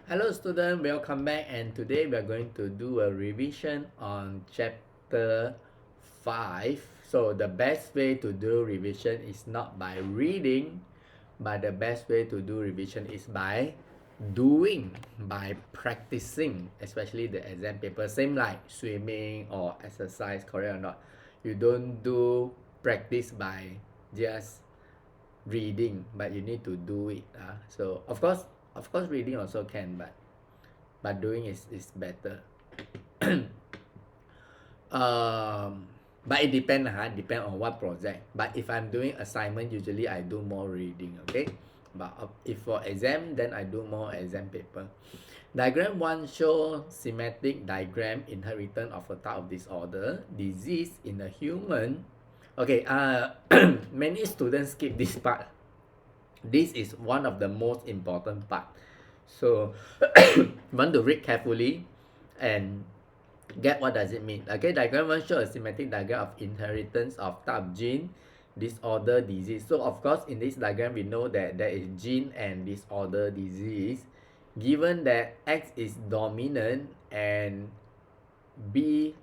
Hello student, welcome back, and today we are going to do a revision on chapter 5. So the best way to do revision is not by reading, but the best way to do revision is by doing, by practicing, especially the exam paper. Same like swimming or exercise, correct or not? You don't do practice by just reading, but you need to do it. So of course reading also can, but doing is better. But it depends, depend on what project. But if I'm doing assignment, usually I do more reading, okay? But if for exam, then I do more exam paper. Diagram 1 show schematic diagram inheritance of a type of disorder, disease in a human. Okay, many students skip this part. This is one of the most important part. So want to read carefully and get what does it mean. Okay, diagram 1 shows a schematic diagram of inheritance of type gene, disorder, disease. So of course in this diagram we know that there is gene and disorder, disease. Given that X is dominant and B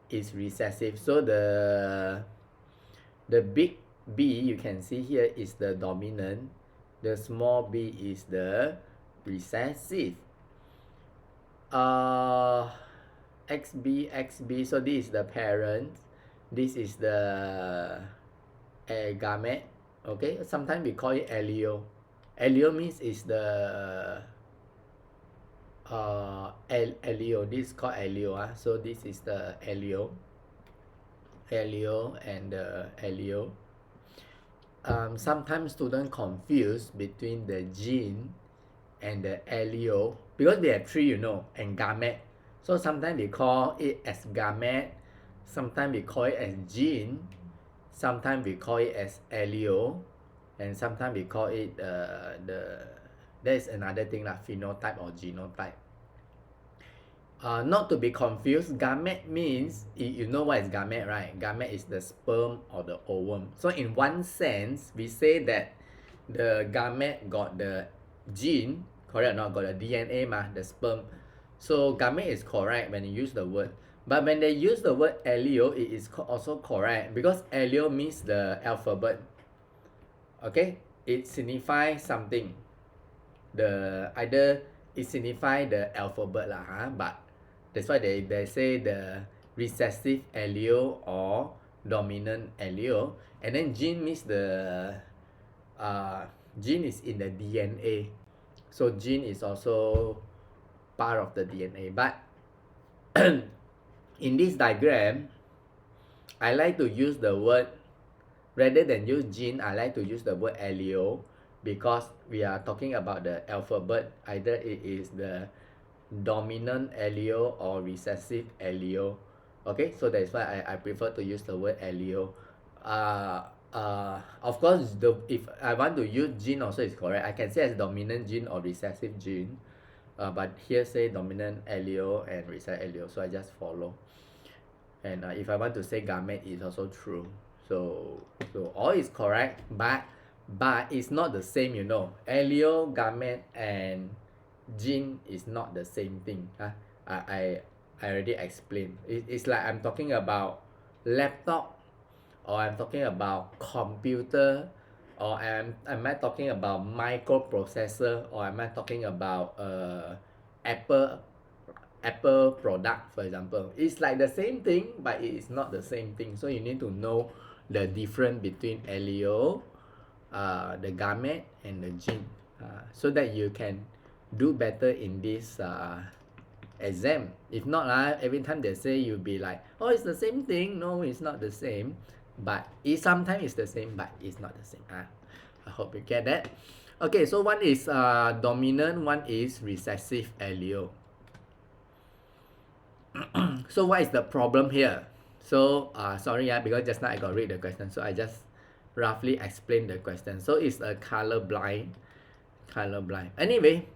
is recessive, so the big B you can see here is the dominant, the small b is the recessive. XB, so this is the parent, this is the gamete. Okay, sometimes we call it allele. Allele means is the allele. This is called allele. So this is the allele and the allele. Sometimes students confuse between the gene and the allele because we have three, and gamete. So sometimes we call it as gamete, sometimes we call it as gene, sometimes we call it as allele, and sometimes we call it there's another thing like phenotype or genotype. Not to be confused, gamete means, you know what is gamete, right? Gamete is the sperm or the ovum. So in one sense, we say that the gamete got the gene, correct or not? Got the DNA, the sperm. So gamete is correct when you use the word. But when they use the word allele, it is also correct because allele means the alphabet. Okay? It signifies something. Either it signifies the alphabet but that's why they say the recessive allele or dominant allele. And then gene means the gene is in the DNA. So gene is also part of the DNA. But in this diagram, I like to use the word, rather than use gene, I like to use the word allele because we are talking about the alphabet. Either it is the dominant allele or recessive allele. Okay, so that's why I prefer to use the word allele. Of course, if I want to use gene also is correct. I can say as dominant gene or recessive gene. But here say dominant allele and recessive allele, so I just follow. And if I want to say gamete, it's also true. So all is correct, but it's not the same, Allele, gamete, and gene is not the same thing. I already explained. It's like I'm talking about laptop, or I'm talking about computer, or am I talking about microprocessor, or am I talking about Apple product, for example. It's like the same thing, but it is not the same thing. So you need to know the difference between allele, the gamete, and the gene, so that you can do better in this exam. If not, every time they say, you'll be like, oh, it's the same thing. No, it's not the same. But sometimes it's the same, but it's not the same. I hope you get that. Okay, so one is dominant, one is recessive allele. So what is the problem here? So sorry, because just now I got read the question, so I just roughly explain the question. So it's a colorblind. Anyway,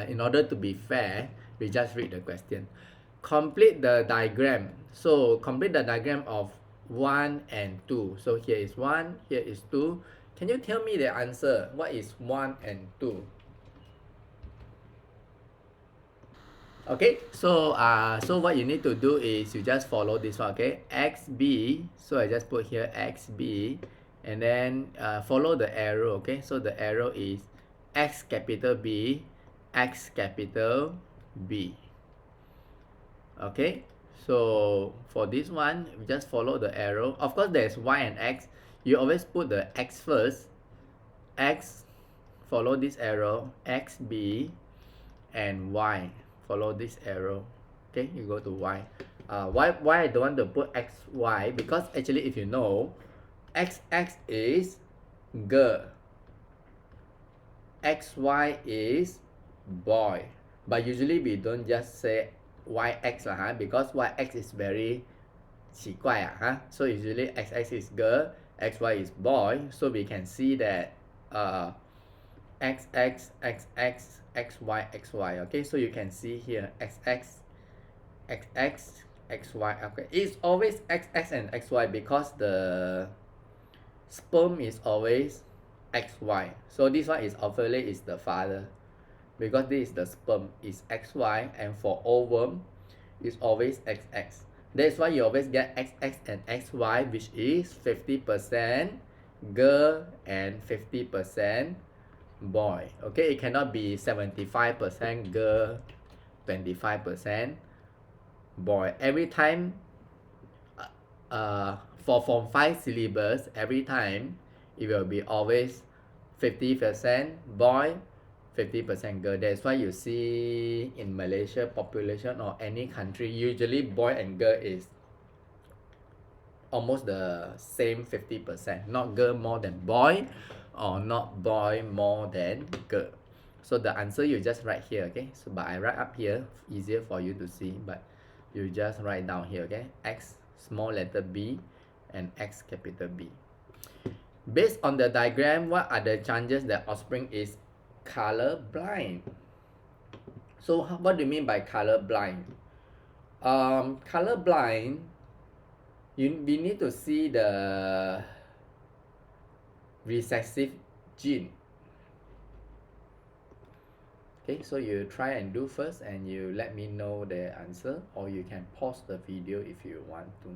in order to be fair, we just read the question. Complete the diagram. So complete the diagram of 1 and 2. So here is 1, here is 2. Can you tell me the answer? What is 1 and 2? Okay, so what you need to do is you just follow this one, okay? XB, so I just put here XB, and then follow the arrow, okay? So the arrow is X capital B, X capital B. Okay, so for this one, we just follow the arrow. Of course, there's Y and X. You always put the X first. X, follow this arrow, XB, and Y, follow this arrow. Okay, you go to Y. Why I don't want to put XY? Because actually, if you know, XX is girl, XY is boy. But usually we don't just say YX lah, because YX is very 奇怪So usually XX is girl, XY is boy. So we can see that XX, XX, XY, XY. Okay, so you can see here XX, XX, XY. Okay, it's always XX and XY because the sperm is always XY. So this one is obviously is the father because this is the sperm is XY, and for ovum is always XX. That's why you always get XX and XY, which is 50% girl and 50% boy. Okay, it cannot be 75% girl, 25% boy. Every time for Form 5 syllabus, every time it will be always 50% boy, 50% girl. That's why you see in Malaysia population or any country, usually boy and girl is almost the same 50%. Not girl more than boy or not boy more than girl. So the answer you just write here, okay? So but I write up here, easier for you to see, but you just write down here, okay? X small letter B and X capital B. Based on the diagram, what are the chances that offspring is color blind? So what do you mean by color blind? Color blind, we need to see the recessive gene. Okay, so you try and do first and you let me know the answer, or you can pause the video if you want to.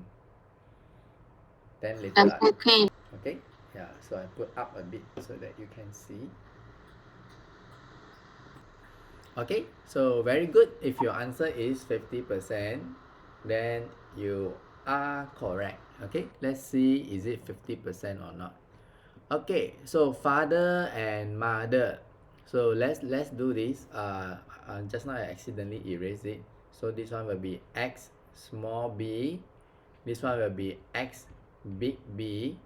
Then later Okay. Okay, yeah, so I put up a bit so that you can see. Okay, so very good. If your answer is 50%, then you are correct. Okay, let's see, is it 50% or not? Okay, so father and mother. So let's do this. Just now I accidentally erased it. So this one will be X small b. This one will be X big B.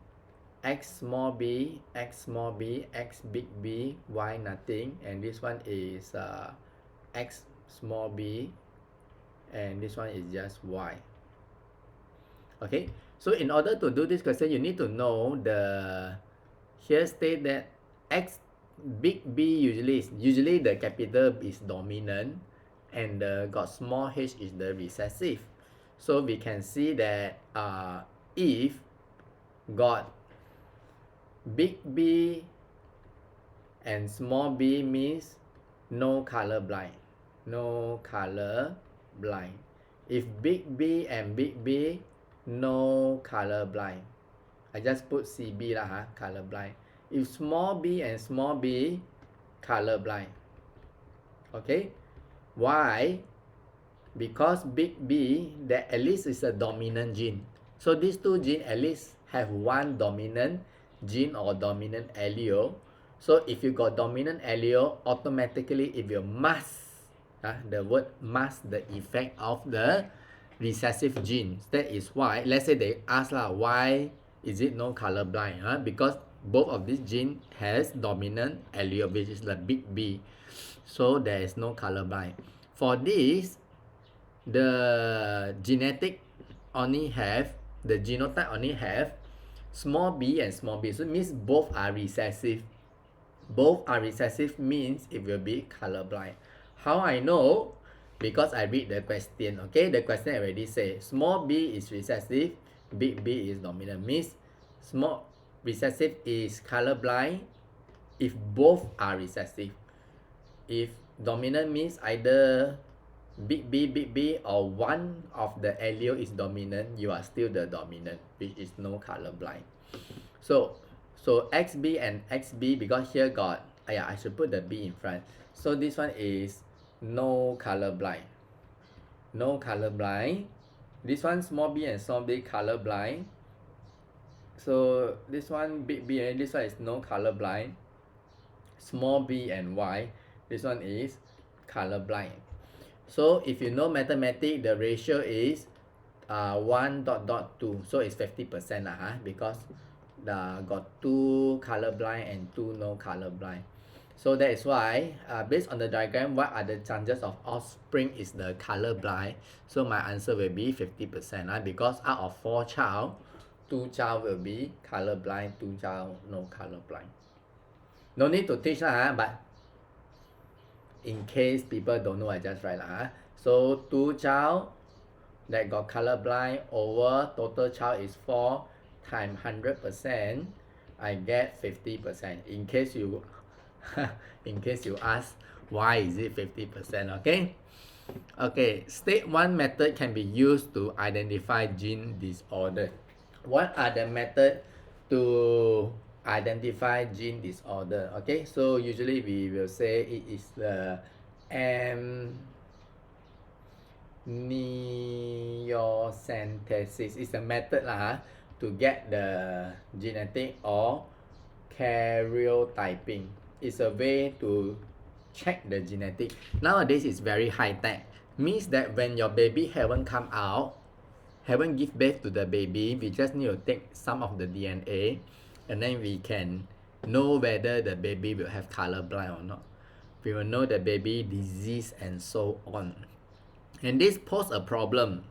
X small b, X small b, X big B, Y nothing. And this one is X small b. And this one is just Y. Okay, so in order to do this question, you need to know the here state that X big B usually the capital is dominant and the got small h is the recessive. So we can see that if got big B and small b means no color blind. No color blind. If big B and big B, no color blind. I just put CB lah color blind. If small b and small b, color blind. Okay, why? Because big B, that at least is a dominant gene. So these two genes at least have one dominant gene or dominant allele. So if you got dominant allele, automatically it will mask, the word mask the effect of the recessive genes. That is why, let's say they ask why is it no color blind? Because both of these genes has dominant allele, which is the big B. So there is no color blind. For this, the genetic only have, the genotype only have small b and small b. So it means both are recessive. Both are recessive means it will be colorblind. How I know? Because I read the question. Okay, the question already say small b is recessive, big B is dominant. Means small recessive is colorblind if both are recessive. If dominant means either big B, or one of the allele is dominant, you are still the dominant, which is no color blind. So XB and XB, because here got, yeah, I should put the B in front. So this one is no color blind. No color blind. This one small b and small b color blind. So this one big B and this one is no color blind. Small b and y, this one is color blind. So if you know mathematics, the ratio is 1.2, so it's 50% because got 2 colorblind and 2 no colorblind. So that is why based on the diagram, what are the chances of offspring is the colorblind? So my answer will be 50%, because out of 4 child, 2 child will be colorblind, 2 child no colorblind. No need to teach but in case people don't know, I just write So 2 child that got colorblind over total child is 4 times 100%, I get 50%. In case you in case you ask why is it 50%, okay? Okay, state one method can be used to identify gene disorder. What are the methods to identify gene disorder? Okay, so usually we will say it is the amniocentesis. It's a method to get the genetic or karyotyping. It's a way to check the genetic. Nowadays it's very high tech. Means that when your baby haven't come out, haven't give birth to the baby, we just need to take some of the DNA and then we can know whether the baby will have color blind or not. We will know the baby disease and so on. And this pose a problem.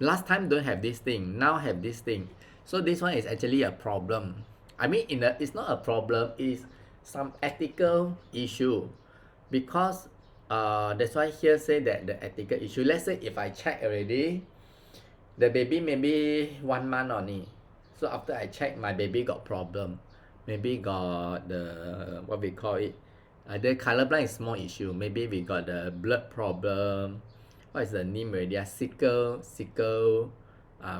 Last time don't have this thing, now have this thing. So this one is actually a problem. I mean, it's not a problem, it's some ethical issue. Because that's why here say that the ethical issue. Let's say if I check already, the baby maybe 1 month only. So after I check, my baby got problem. Maybe got the, what we call it, the colorblind is small issue. Maybe we got the blood problem. What is the name already? Sickle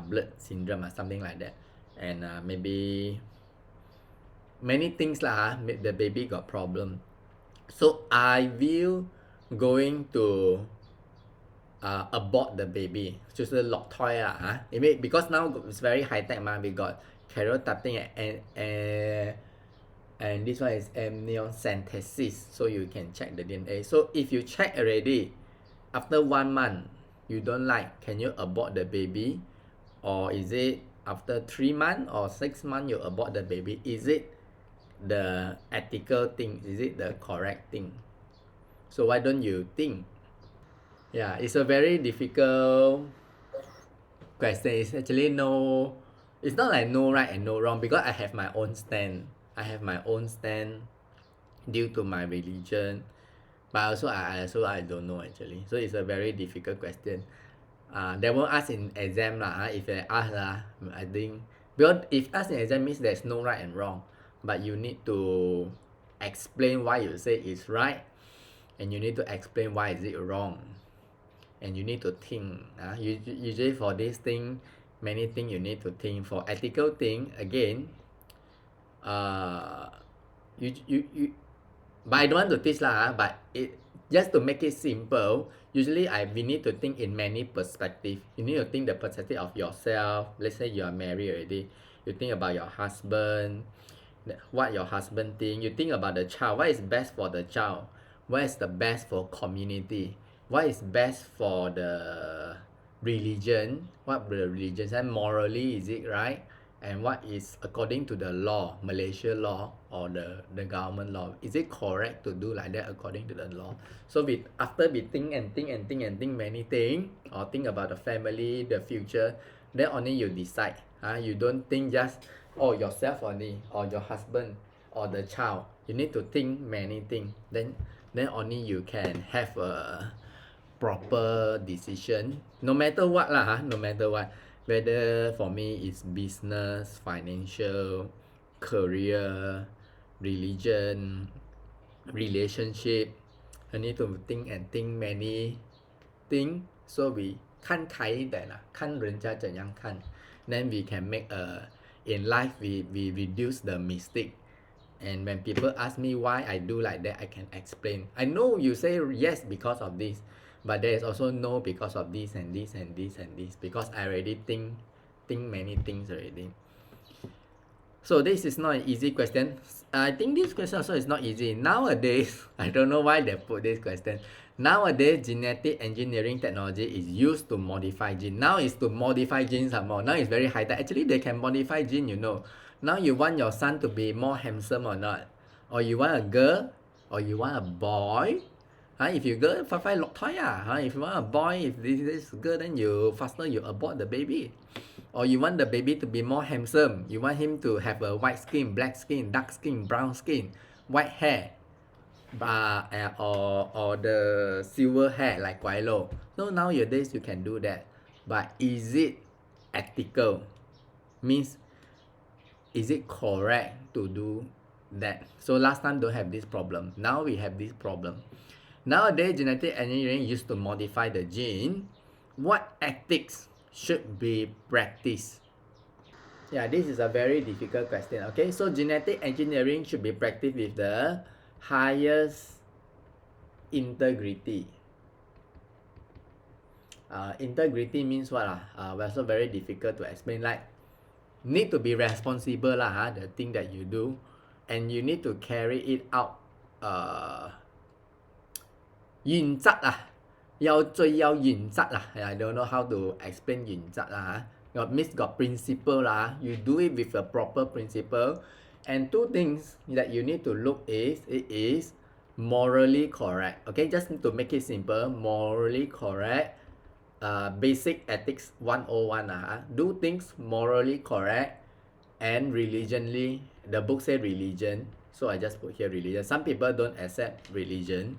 blood syndrome or something like that. And maybe many things the baby got problem. So I will going to abort the baby, 就是落胎因为 because now it's very high tech we got karyotyping and this one is amniocentesis, so you can check the DNA. So if you check already after 1 month you don't like, can you abort the baby? Or is it after 3 months or 6 months you abort the baby? Is it the ethical thing? Is it the correct thing? So why don't you think? Yeah, it's a very difficult question. It's actually it's not like no right and no wrong, because I have my own stand. I have my own stand due to my religion, but also I don't know actually. So it's a very difficult question. They won't ask in exam if they ask I think, because if ask in exam means there's no right and wrong, but you need to explain why you say it's right, and you need to explain why is it wrong, and you need to think. Usually for this thing, many things you need to think. For ethical thing, again, you but I don't want to teach but it just to make it simple. Usually we need to think in many perspectives. You need to think the perspective of yourself. Let's say you are married already, you think about your husband, what your husband think. You think about the child, what is best for the child, what is the best for community, what is best for the religion, what the religion and morally is it right, and what is according to the law, Malaysia law or the government law, is it correct to do like that according to the law? So after we think many things, or think about the family, the future, then only you decide. You don't think just yourself only, or your husband or the child. You need to think many things, then only you can have a proper decision, no matter what no matter what, whether for me it's business, financial, career, religion, relationship. I need to think many think, so we 看开一点啦，看人家怎样看 then we can make in life we reduce the mistake. And when people ask me why I do like that, I can explain. I know you say yes because of this, but there is also no because of this and this and this and this, because I already think many things already. So this is not an easy question. I think this question also is not easy. Nowadays, I don't know why they put this question. Nowadays, genetic engineering technology is used to modify gene. Now it's to modify genes some more. Now it's very high tech. Actually, they can modify gene, you know. Now you want your son to be more handsome or not? Or you want a girl? Or you want a boy? If you girl, phải lọc thai à. If you want a boy, if this is girl, then you faster you abort the baby. Or you want the baby to be more handsome. You want him to have a white skin, black skin, dark skin, brown skin, white hair, or the silver hair like Guaylo. So nowadays you can do that. But is it ethical? Means, is it correct to do that? So last time don't have this problem. Now we have this problem. Nowadays, genetic engineering used to modify the gene. What ethics should be practiced? Yeah, this is a very difficult question. Okay, so genetic engineering should be practiced with the highest integrity. Integrity means what? Also very difficult to explain. Like, need to be responsible lah, the thing that you do, and you need to carry it out. 原則啊，要原則啊。I don't know how to explain 原則啦嚇。Got means got principle lah. You do it with a proper principle. And two things that you need to look is, it is morally correct. Okay, just to make it simple, morally correct. Basic ethics 101 do things morally correct and religionly. The book say religion, so I just put here religion. Some people don't accept religion,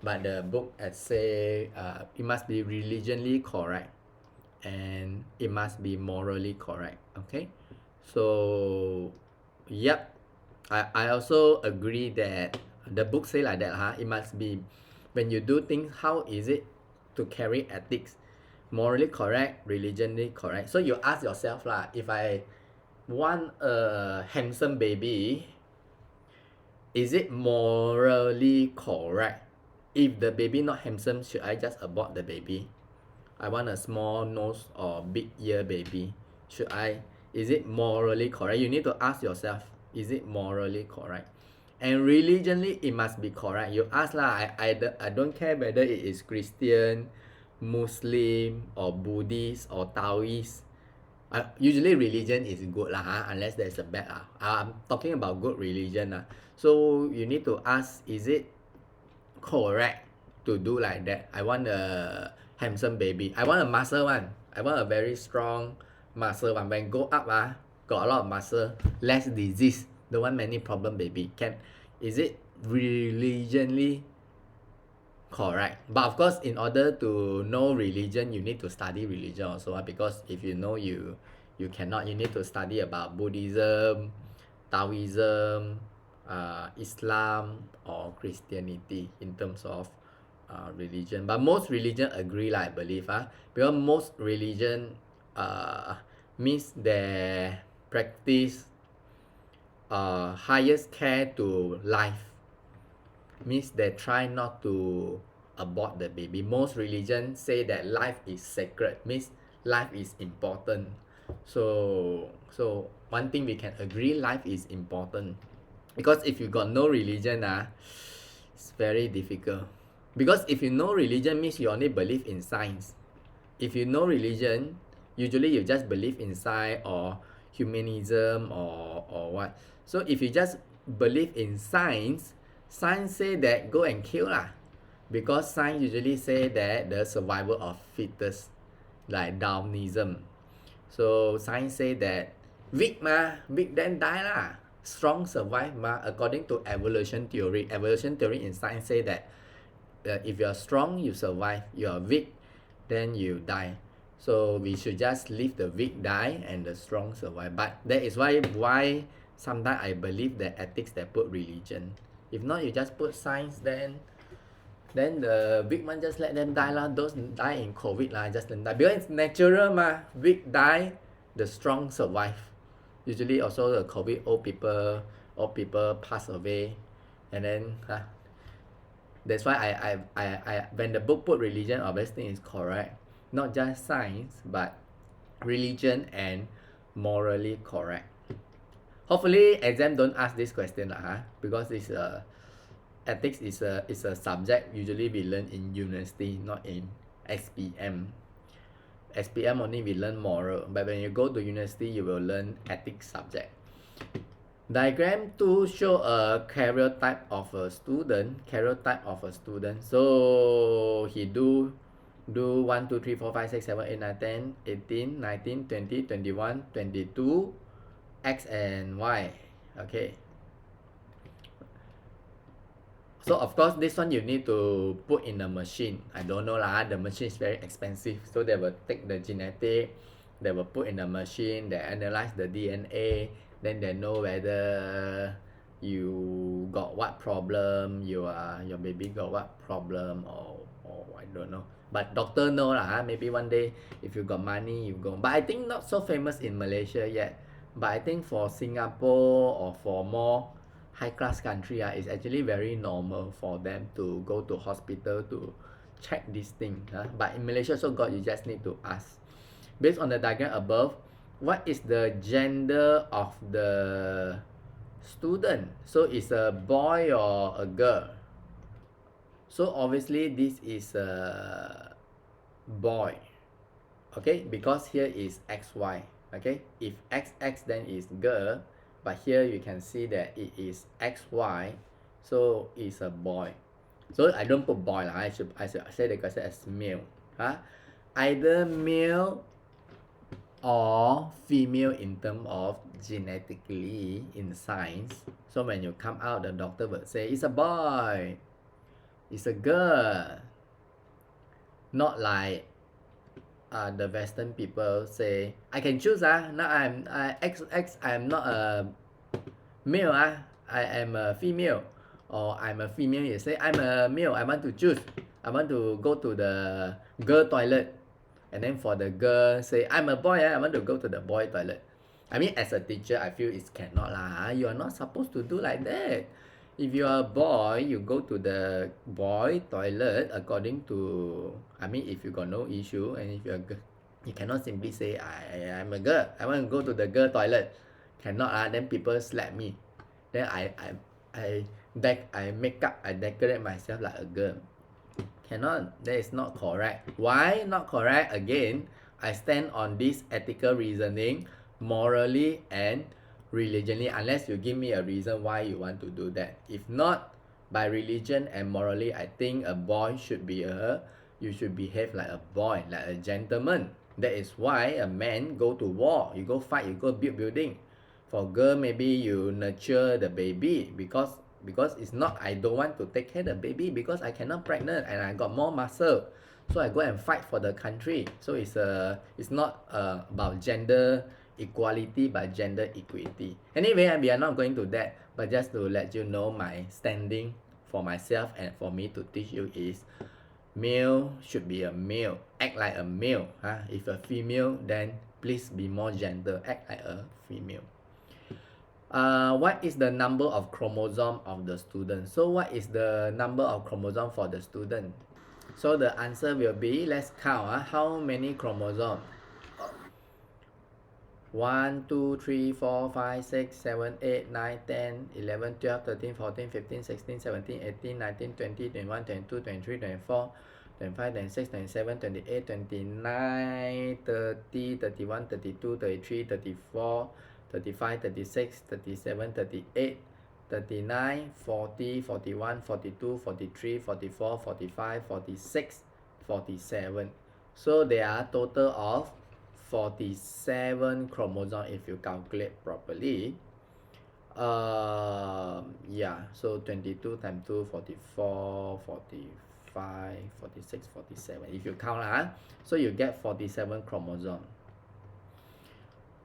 but the book say it must be religionly correct and it must be morally correct. Okay, so yep, I also agree that the book say like that. It must be, when you do things, how is it to carry ethics? Morally correct, religionly correct. So you ask yourself lah, if I want a handsome baby, is it morally correct? If the baby not handsome, should I just abort the baby? I want a small nose or big ear baby. Is it morally correct? You need to ask yourself, is it morally correct? And religionally, it must be correct. You ask lah, I don't care whether it is Christian, Muslim, or Buddhist, or Taoist. Usually religion is good lah, unless there's a bad lah. I'm talking about good religion lah. So you need to ask, is it correct to do like that? I want a handsome baby. I want a muscle one. I want a very strong muscle one. When go up got a lot of muscle, less disease. Don't want many problem baby. Is it religionly correct? But of course, in order to know religion, you need to study religion also, because if you know, you cannot. You need to study about Buddhism, Taoism, Islam, or Christianity in terms of religion. But most religion agree lah, I believe, because most religion means they practice highest care to life. Means they try not to abort the baby. Most religions say that life is sacred, means life is important. So one thing we can agree, life is important. Because if you got no religion, it's very difficult. Because if you know religion, means you only believe in science. If you know religion, usually you just believe in science or humanism or what. So if you just believe in science say that go and kill lah. Because science usually say that the survival of fittest, like Darwinism. So science say that weak then die lah. Strong survive according to evolution theory. Evolution theory in science say that if you are strong, you survive. You are weak, then you die. So we should just leave the weak die and the strong survive. But that is why sometimes I believe that ethics they put religion. If not, you just put science, then Then the weak one just let them die lah. Those die in COVID lah, just let them die. Because it's natural ma. Weak die, the strong survive. Usually also the COVID, old people pass away, and then that's why I when the book put religion, obviously is correct. Not just science, but religion and morally correct. Hopefully exam don't ask this question lah, because it's ethics is a subject usually we learn in university, not in SPM. SPM only we learn moral, but when you go to university you will learn ethics subject. Diagram 2 show a karyotype of a student. So he do 1, 2, 3, 4, 5, 6, 7, 8, 9, 10, 18, 19, 20, 21, 22, X and Y. Okay. So of course this one you need to put in a machine. I don't know lah, the machine is very expensive. So they will take the genetic, they will put in a machine, they analyze the DNA, then they know whether you got what problem, your baby got what problem, or I don't know. But doctor know lah, maybe one day if you got money you go. But I think not so famous in Malaysia yet. But I think for Singapore or for more high class country, it's actually very normal for them to go to hospital to check this thing. But in Malaysia so God, you just need to ask. Based on the diagram above, what is the gender of the student? So it's a boy or a girl? So obviously this is a boy. Okay, because here is XY. Okay, if XX then is girl, but here you can see that it is XY, so it's a boy. So I don't put boy, I should say the question as male. Either male or female in terms of genetically in science. So when you come out, the doctor will say it's a boy, it's a girl. Not like the Western people say, I can choose. Now I'm not a male. I am a female. Or I'm a female, you say, I'm a male, I want to choose. I want to go to the girl toilet. And then for the girl, say, I'm a boy, I want to go to the boy toilet. I mean, as a teacher, I feel it cannot lah. You are not supposed to do like that. If you are a boy, you go to the boy toilet according to, I mean, if you got no issue, and if you're a girl, you cannot simply say, I'm a girl, I want to go to the girl toilet. Cannot then people slap me. Then I decorate myself like a girl. Cannot, that is not correct. Why not correct? Again, I stand on this ethical reasoning, morally and religiously, unless you give me a reason why you want to do that. If not, by religion and morally, I think a boy should be you should behave like a boy, like a gentleman. That is why a man go to war, you go fight, you go build building. For girl, maybe you nurture the baby because it's not, I don't want to take care of the baby because I cannot pregnant and I got more muscle. So I go and fight for the country. So it's not about gender equality but gender equity. Anyway, we are not going to that, but just to let you know my standing for myself and for me to teach you is male should be a male, act like a male. If a female, then please be more gentle, act like a female. What is the number of chromosome of the student? So what is the number of chromosome for the student? So the answer will be, let's count how many chromosomes. 1, 2, 3, 4, 5, 6, 7, 8, 9, 10, 11, 12, 13, 14, 15, 16, 17, 18, 19, 20, 21, 22, 23, 24, 25, 26, 27, 28, 29, 30, 31, 32, 33, 34, 35, 36, 37, 38, 39, 40, 41, 42, 43, 44, 45, 46, 47. So there are total of 47 chromosomes if you calculate properly. So 22 times 2, 44, 45, 46, 47. If you count, so you get 47 chromosomes.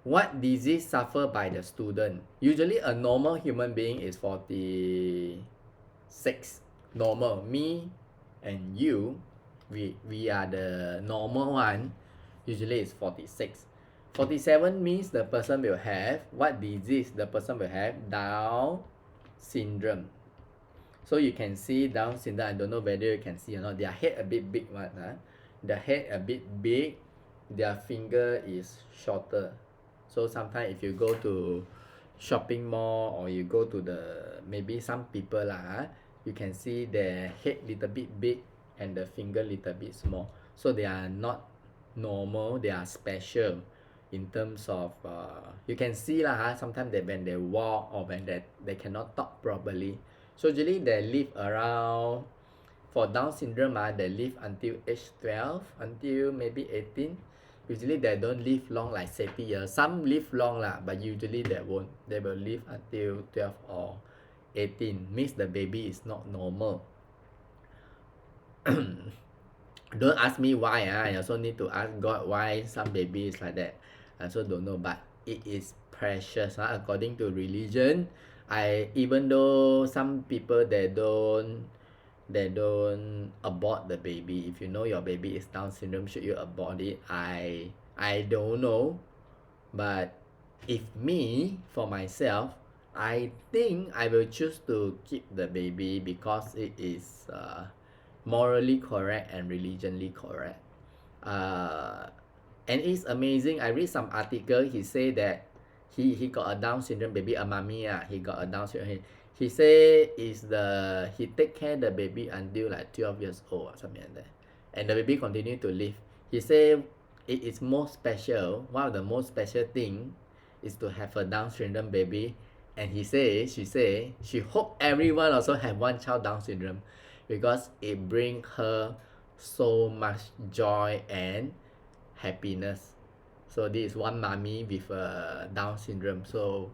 What disease suffered by the student? Usually a normal human being is 46. Normal. Me, and you, we are the normal one, usually it's 46. 47 means the person will have what disease? The person will have Down syndrome. So you can see Down syndrome. I don't know whether you can see or not. Their head a bit big one, huh? The head a bit big. Their finger is shorter. So sometimes if you go to shopping mall or you go to the maybe some people lah, you can see their head little bit big and the finger little bit small. So they are not normal. They are special in terms of you can see lah, sometimes when they walk or when they cannot talk properly. So usually they live around, for Down syndrome, they live until age 12, until maybe 18. Usually they don't live long like 60 years. Some live long lah, but usually they won't. They will live until 12 or 18. Means the baby is not normal. Don't ask me why. I also need to ask God why some baby is like that. I also don't know, but it is precious. According to religion, even though some people they don't abort the baby. If you know your baby is Down syndrome, should you abort it? I don't know, but if me, for myself, I think I will choose to keep the baby because it is morally correct and religionly correct. And it's amazing. I read some article. He say that he got a Down syndrome baby, a mommy. He got a Down syndrome. He say he take care the baby until like 12 years old or something like that, and the baby continue to live. He say it is most special. One of the most special thing is to have a Down syndrome baby, and she say she hope everyone also have one child Down syndrome, because it bring her so much joy and happiness. So this is one mommy with a Down syndrome. So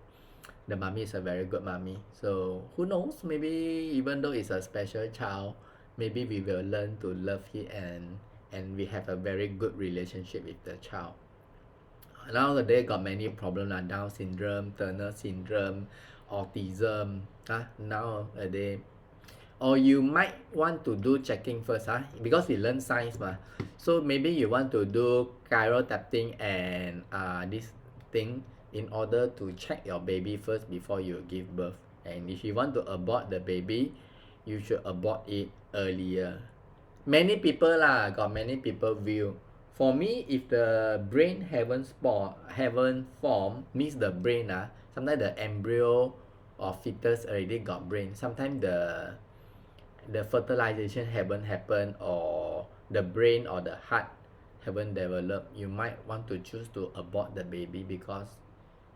the mommy is a very good mommy. So who knows, maybe even though it's a special child, maybe we will learn to love it and we have a very good relationship with the child. Nowadays got many problems like Down syndrome, Turner syndrome, autism. Nowadays, or you might want to do checking first, because we learn science so maybe you want to do chiropractic and this thing in order to check your baby first before you give birth. And if you want to abort the baby, you should abort it earlier. Many people got many people view. For me, if the brain haven't formed, means the brain sometimes the embryo or fetus already got brain. Sometimes the fertilization haven't happened, or the brain or the heart haven't developed. You might want to choose to abort the baby because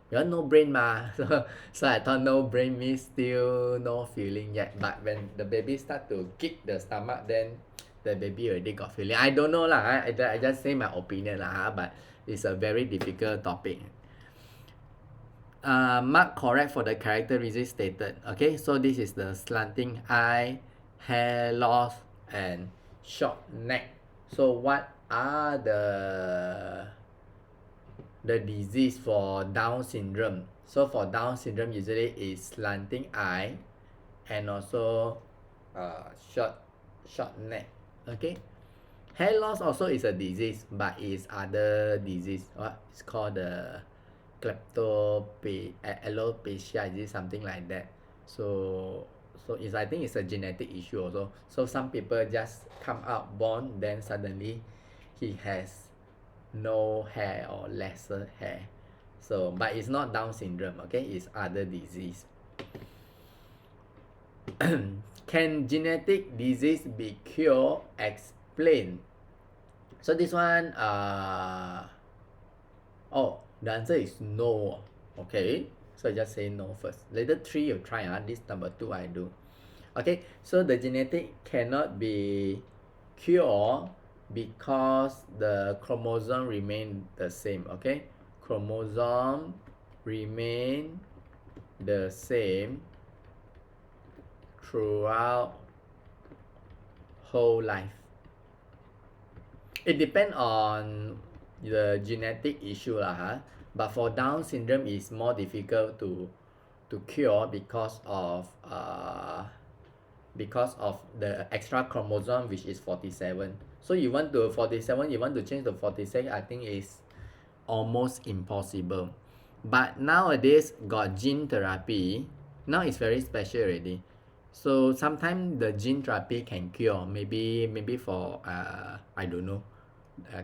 you have no brain so I thought no brain means still no feeling yet. But when the baby start to kick the stomach, then the baby already got feeling. I don't know I just say my opinion but it's a very difficult topic. Mark correct for the characteristics stated. Okay, so this is the slanting eye, hair loss, and short neck. So what are the disease for Down syndrome? So for Down syndrome, usually is slanting eye and also short neck. Okay, hair loss also is a disease, but it's other disease. It's called the alopecia, is it something like that? So I think it's a genetic issue also. So some people just come out born, then suddenly he has no hair or lesser hair. So but it's not Down syndrome, okay? It's other disease. Can genetic disease be cured? Explain. So this one the answer is no. Okay, so I just say no first. Later 3 you try. This number 2 I do. Okay, so the genetic cannot be cured because the chromosome remain the same. Okay, chromosome remain the same throughout whole life. It depends on the genetic issue but for Down syndrome is more difficult to cure because of because of the extra chromosome, which is 47. So you want to 47, you want to change to 46, I think is almost impossible. But nowadays got gene therapy. Now it's very special already. So sometimes the gene therapy can cure. Maybe for I don't know.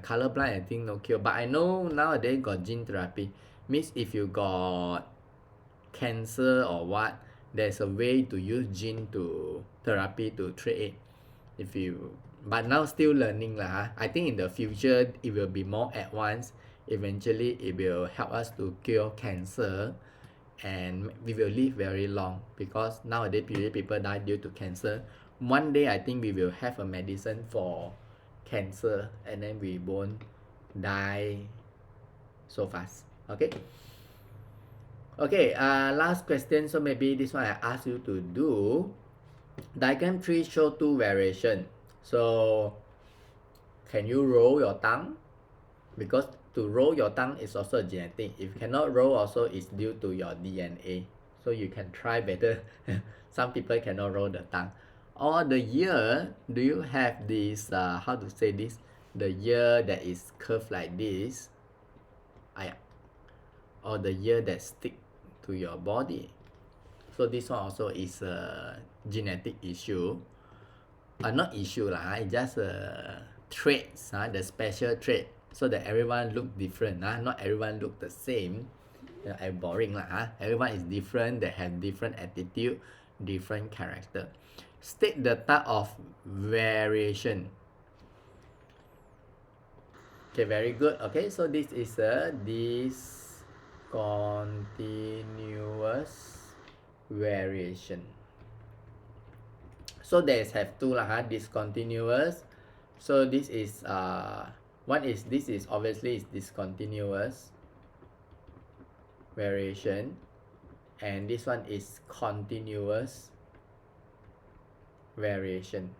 Colorblind I think no cure. But I know nowadays got gene therapy. Means if you got cancer or what, there's a way to use gene to therapy to treat it. If you but now still learning lah. I think in the future it will be more advanced. Eventually it will help us to cure cancer and we will live very long because nowadays people die due to cancer. One day I think we will have a medicine for cancer and then we won't die so fast. Okay. Okay, last question. So maybe this one I ask you to do. Diagram 3 show 2 variation. So can you roll your tongue? Because to roll your tongue is also genetic. If you cannot roll also is due to your DNA. So you can try better. Some people cannot roll the tongue. Or the ear, do you have this, how to say this? The ear that is curved like this. Or the ear that stick to your body. So this one also is a genetic issue. Not issue lah, it's just a traits, the special trait, so that everyone look different. Not everyone look the same. Boring lah. Everyone is different. They have different attitude, different character. State the type of variation. Okay, very good. Okay, so this is a discontinuous variation. So there's have two lah, discontinuous. So this is this is obviously is discontinuous variation, and this one is continuous variation.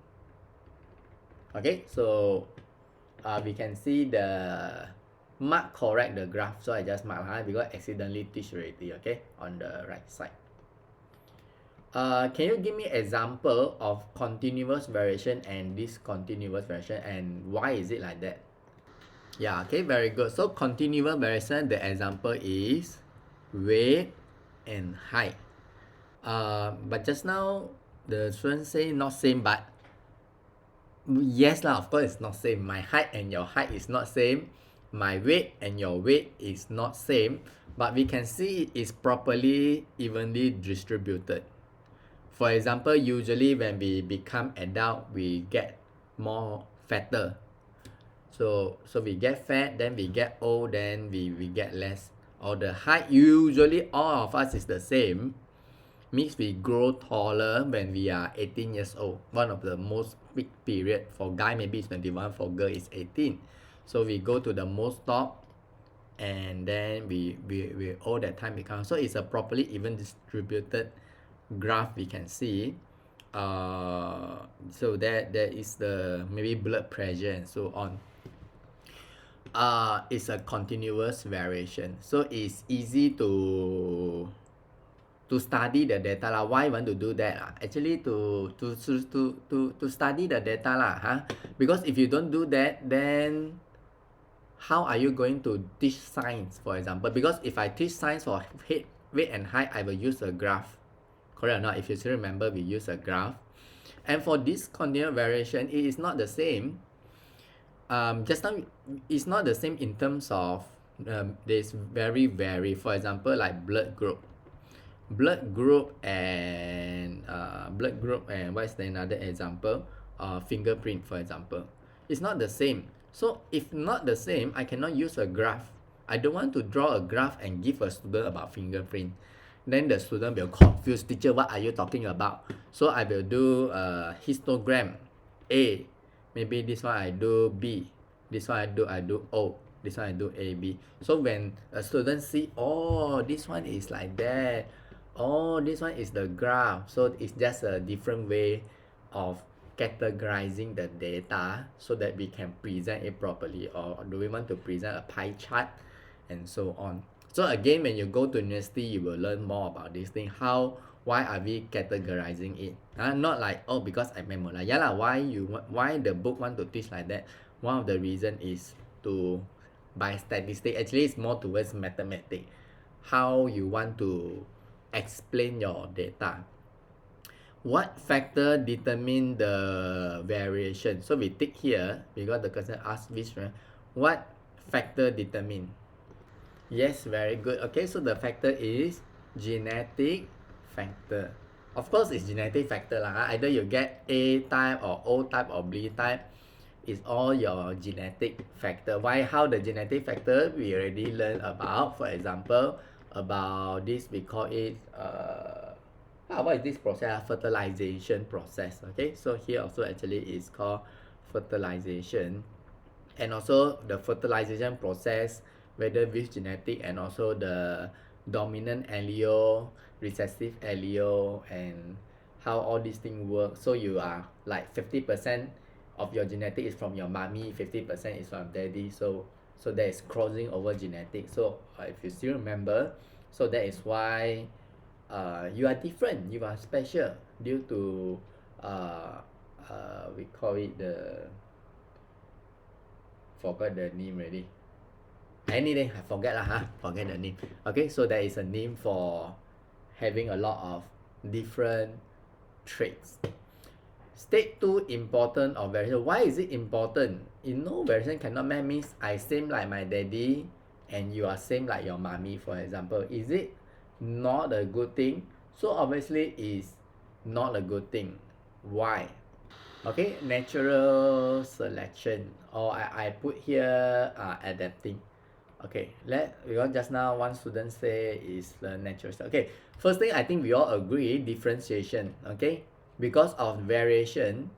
Okay, so we can see the mark correct the graph. So I just mark because accidentally teach already. Okay, on the right side. Can you give me example of continuous variation and discontinuous variation and why is it like that? Yeah, okay, very good. So continuous variation, the example is weight and height. But just now the student say not same, but yes lah, of course it's not same. My height and your height is not same. My weight and your weight is not same, but we can see it is properly evenly distributed. For example, usually when we become adult, we get more fatter. So we get fat, then we get old, then we get less. Or the height, usually all of us is the same. Means we grow taller when we are 18 years old. One of the most big period. For guy maybe it's 21, for girl is 18. So we go to the most top and then we all that time become. So it's a properly even distributed graph we can see. So there is the maybe blood pressure and so on. It's a continuous variation, so it's easy to study the data lah. Why want to do that? Actually to study the data lah, because if you don't do that, then how are you going to teach science, for example? Because if I teach science for weight and height, I will use a graph. Correct or not? If you still remember, we use a graph. And for this continuous variation, it is not the same. Just now, it's not the same in terms of there's very. For example, like blood group and what's the another example? Fingerprint, for example. It's not the same. So if not the same, I cannot use a graph. I don't want to draw a graph and give a student about fingerprint. Then the student will confuse, teacher, what are you talking about? So I will do histogram A. Maybe this one I do B. This one I do O. This one I do A, B. So when a student see, oh, this one is like that. Oh, this one is the graph. So it's just a different way of categorizing the data so that we can present it properly. Or do we want to present a pie chart and so on? So again, when you go to university, you will learn more about this thing. Why are we categorizing it? Not like, oh, because I memorize. Yeah lah, why the book want to teach like that? One of the reason is to by statistic. Actually, it's more towards mathematics. How you want to explain your data. What factor determine the variation? So we tick here because the question asked which one. What factor determine? Yes, very good. Okay, so the factor is genetic factor. Of course, it's genetic factor lah. Either you get A type or O type or B type. It's all your genetic factor. Why? How the genetic factor we already learned about. For example, about this we call it what is this process? Fertilization process. Okay, so here also actually is called fertilization, and also the fertilization process, whether with genetic and also the dominant allele, recessive allele, and how all these things work. So you are like 50% of your genetic is from your mommy, 50% is from daddy. So that is crossing over genetic. So if you still remember, so that is why you are different, you are special due to we call it forgot the name already. Anything, I forget lah, forget the name. Okay, so there is a name for having a lot of different traits. State 2 important or variation. Why is it important? Variation cannot match means I same like my daddy and you are same like your mommy, for example. Is it not a good thing? So obviously it's not a good thing. Why? Okay, natural selection, or I put here adapting. Okay, because just now one student say is the natural. Okay, first thing I think we all agree differentiation. Okay, because of variation,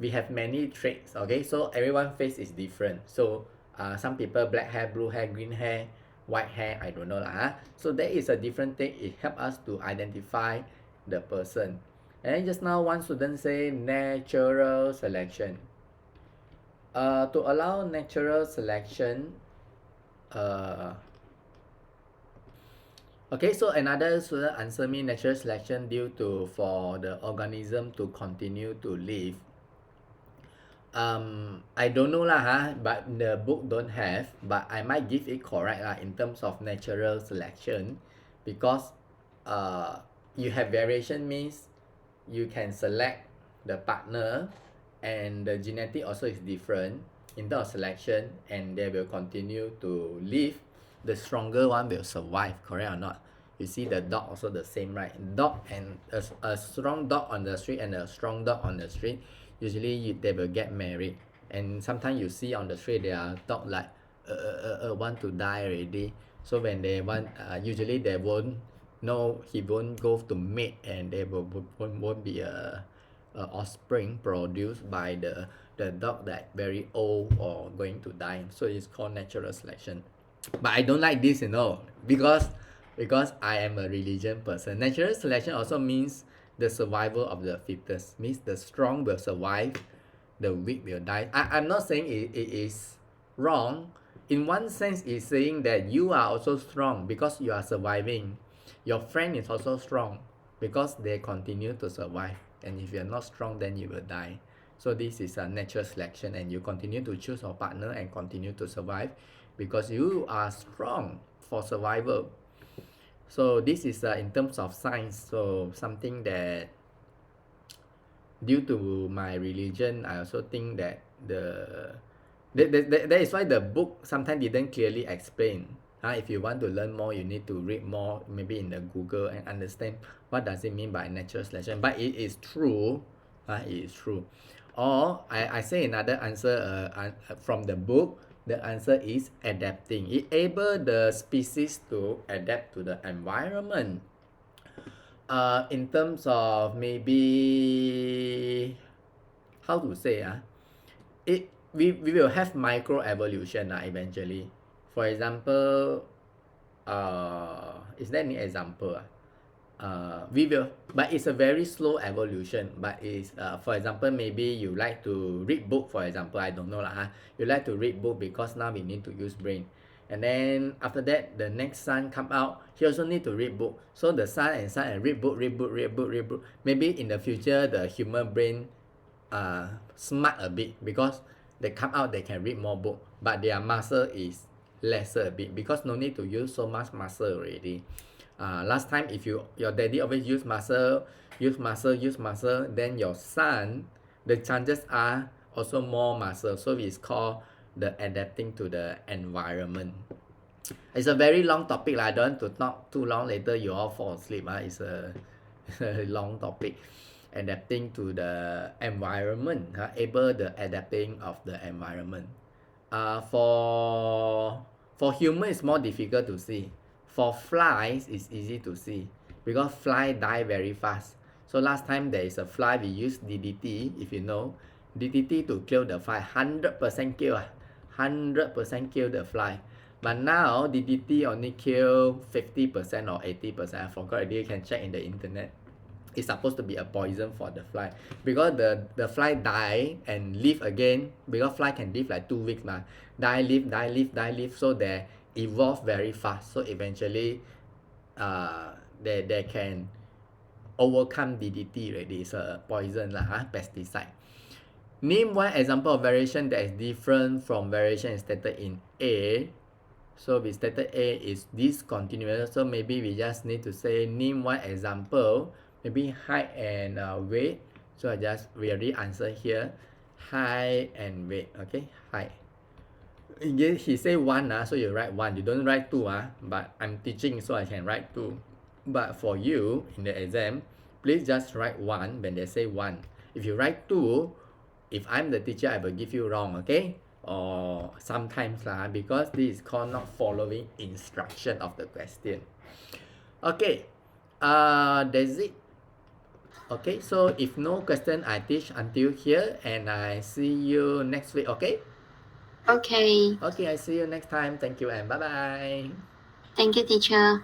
we have many traits. Okay, so everyone's face is different. So some people black hair, blue hair, green hair, white hair, I don't know lah. So that is a different thing. It helps us to identify the person. And just now one student say natural selection. To allow natural selection, okay, so another student answer me natural selection due to for the organism to continue to live. I don't know lah, but the book don't have, but I might give it correct lah in terms of natural selection, because you have variation means you can select the partner and the genetic also is different in terms of selection, and they will continue to live. The stronger one will survive, correct or not? You see the dog also the same, right? Dog and a strong dog on the street and a strong dog on the street, usually they will get married. And sometimes you see on the street there are dog like want to die already. So when they want, usually they won't know, he won't go to mate, and there won't be a offspring produced by the dog that very old or going to die. So it's called natural selection. But I don't like this, because I am a religion person. Natural selection also means the survival of the fittest, means the strong will survive, the weak will die. I'm not saying it is wrong. In one sense, it's saying that you are also strong because you are surviving. Your friend is also strong because they continue to survive. And if you're not strong, then you will die. So this is a natural selection, and you continue to choose your partner and continue to survive because you are strong for survival. So this is in terms of science. So something that due to my religion, I also think that that is why the book sometimes didn't clearly explain. If you want to learn more, you need to read more, maybe in the Google, and understand what does it mean by natural selection. But it is true. It is true. Or I say another answer from the book. The answer is adapting. It able the species to adapt to the environment. In terms of maybe how to say we will have microevolution eventually. For example, is there any example? We will, but it's a very slow evolution. But it's for example, maybe you like to read book, for example, I don't know lah. You like to read book because now we need to use brain, and then after that the next son come out, he also need to read book. So the son and read book. Maybe in the future the human brain smart a bit because they come out they can read more book, but their muscle is lesser a bit because no need to use so much muscle already. Last time if your daddy always use muscle, then your son, the chances are also more muscle. So it's called the adapting to the environment. It's a very long topic lah. I don't want to talk too long, later you all fall asleep. It's a long topic. Adapting to the environment, able the adapting of the environment. For human it's more difficult to see. For flies it's easy to see because fly die very fast. So last time there is a fly, we use DDT, if you know DDT to kill the fly, 100% kill, 100% kill the fly. But now DDT only kill 50% or 80%. I forgot already, you can check in the internet. It's supposed to be a poison for the fly because the fly die and live again, because fly can live like 2 weeks die live, so they evolve very fast. So eventually they can overcome DDT already. It's a poison pesticide. Name one example of variation that is different from variation stated in A. So we stated A is discontinuous, so maybe we just need to say name one example, maybe height and weight. So we already answer here, height and weight. Okay, height. He say 1, so you write 1, you don't write 2, but I'm teaching so I can write 2. But for you in the exam, please just write 1 when they say 1. If you write 2, if I'm the teacher, I will give you wrong, okay? Or sometimes because this is called not following instruction of the question. Okay, that's it. Okay, so if no question, I teach until here and I see you next week, okay? Okay. Okay, I see you next time. Thank you and bye-bye. Thank you, teacher.